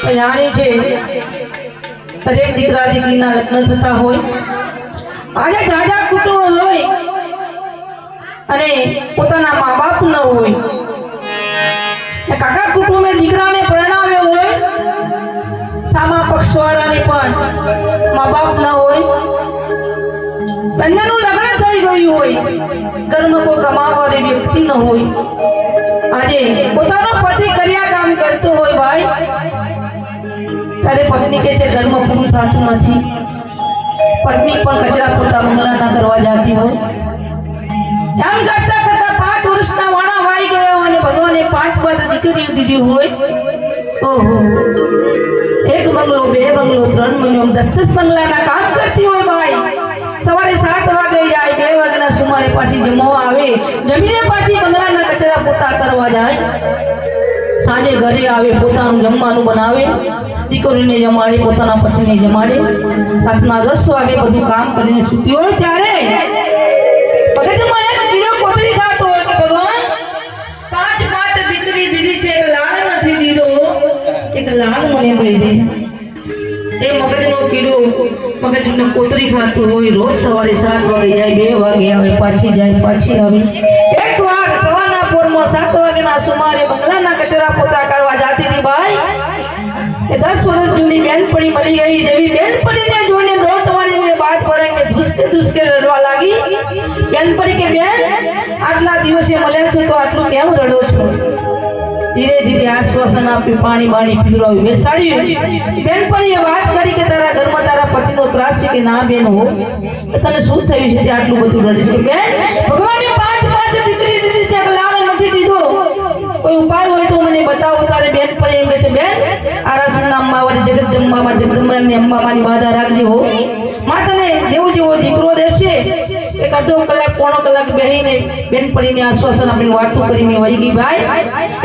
જાણ્યું છે દરેક દીકરા દીકરીના લગ્ન થતા હોય, આજે જાજા કુટુંબ હોય અને પોતાના મા બાપ ન હોય, કાકા કુટુંબે દીકરાને પરણાવ્યો હોય, સામા પક્ષવાળાને પણ મા બાપ ન હોય, બંનેનું લગ્ન થઈ ગયું હોય, ઘરમાં કોઈ કમાવાવાળી વ્યક્તિ ન હોય, આજે પોતાનો પતિ કર્યા કામ કરતો હોય ભાઈ, ત્યારે પત્ની કે છે ઘરમાં પૂરું થતું નથી, પત્ની પણ કચરા પોતા બંગલા ના કરવા જતી હોય, એમ કરતા કરતા 5 વર્ષના વાણા વાઈ ગયો અને ભગવાને 5 દીકરીઓ દીધી હોય, ઓહો 1 બંગલો 2 બંગલો 3 બંગલો 10 બંગલાના કામ કરતી હોય ભાઈ, સવારે 7 વાગે જાય, 2 વાગ્યાના સુમારે પાછી જમવા આવે, જમીને પાછી બંગલાના કચરા પોતા કરવા જાય, સાંજે ઘરે આવે, પોતાનું જમવાનું બનાવે, દીકરીને જમાડે, પોતાના પતિને જમાડે, રાતના 10 વાગે બધું કામ કરીને સૂતી હોય, ત્યારે મગજમાં એક કીડો કોતરી ખાતો હોય કે ભગવાન 5 દીકરી દીધી છે, એક લાલ નથી દીધો, એક લાલ મને દઈ દે. એ મગજનો કીડો મગજને કોતરી ખાતો હોય, રોજ સવારે 7 વાગે જાય, 2 વાગે આવે, પાછી જાય, પાછી આવે, એક વાર સવારના પોરમાં 7 વાગ્યાના સુમારે બંગલાના કચરા પોતા કરવા જાતી હતી ભાઈ, એ 10 વર્ષ જૂની બેનપણી મળી ગઈ, જેવી બેનપણીને જોઈને દોટ વાળીને બાદ પડે ધુસકે ધુસકે રડવા લાગી. બેનપણી કે બેન આટલા દિવસે મળ્યા છો તો આટલું કેમ રડો છો? ધીરે ધીરે આશ્વાસન આપી, પાણી બાણી પીવડાવી બેસાડ્યું. બેનપણીએ વાત કરી કે તારા ઘરમાં તારા પતિનો ત્રાસ છે કે ના બેન હો, તને શું થયું છે તે આટલું બધું રડે છે? બેન ભગવાને 5 દીકરી દીધી છે, લાલ નથી દીધો, કોઈ ઉપાય હોય તો મને બતાવો. તારે બેનપણી એમ કહે છે બેન આરાસના અંબાવાળી જગદંબામાં જગદંબાની અંબામાની વાદા રાખજે હો, માં તને દેવ જેવો દીકરો દેશે. એક અડધો કલાક પોણો કલાક બેહીને બેનપણીને આશ્વાસન આપીને વાતો કરીને વહી ગઈ ભાઈ.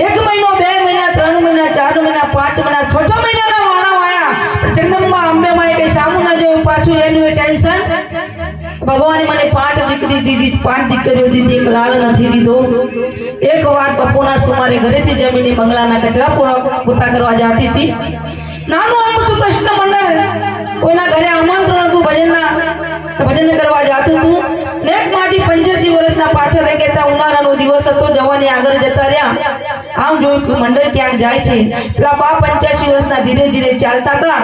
1 મહિનો 2 મહિના 3 મહિના 4 મહિના 5 મહિના 6 મહિનાના વાણા વાયા, જગદંબા અંબેમાએ કઈ સામું ના જોયું, પાછું એનું ટેન્શન. ભગવાને મને 5 દીકરી દીધી, 5 દીકરીઓ દીધી, એક લાલ નથી દીધો. એક વાર બપોરના સુમારે ઘરેથી જમીને બંગલાના કચરા પોતા કરવા જતી હતી, નાનું અમથું કૃષ્ણ મંડળ કોઈના ઘરે આમંત્રણ હતું, ભજન કરવા જતું હતું. એક માજી 85 વર્ષના પાછળ રહી ગયા, ઉનાળાનો દિવસ હતો, જવાની આગળ જતા રહ્યા, આમ જોયું કે મંડળ ક્યાંક જાય છે. પેલા બા 85 વર્ષના ધીરે ધીરે ચાલતા હતા,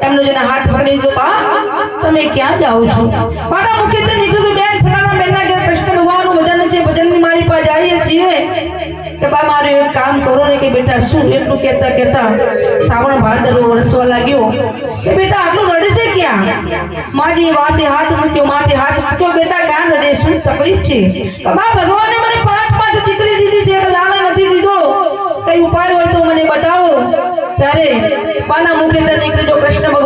એમનો જેને હાથ પકડી દીધો, બા તમે ક્યાં જાઓ છો? મારા મુખ્યત્વે નીકળ્યું, બેન ફલાણા બેનના ઘરે કૃષ્ણ ભગવાનનું ભજન છે, ભજનની મારી પાસે જઈએ છીએ. કે બા મારું એક કામ કરો ને. કે બેટા શું? એટલું કહેતા કહેતા શ્રાવણ ભાદરવો વરસવા લાગ્યો. કે બેટા આટલું રડે છે ક્યાં? માજી વાસે હાથ મૂક્યો, માથે હાથ મૂક્યો, બેટા ક્યાં રડે, શું તકલીફ છે? બા ભગવાને મને 5 દીકરી દીધી છે, એક લાલ નથી દીધો, કઈ ઉપાય હોય તો મને બતાવો. ત્યારે બાના મુખે નીકળ્યો કૃષ્ણ ભગવાન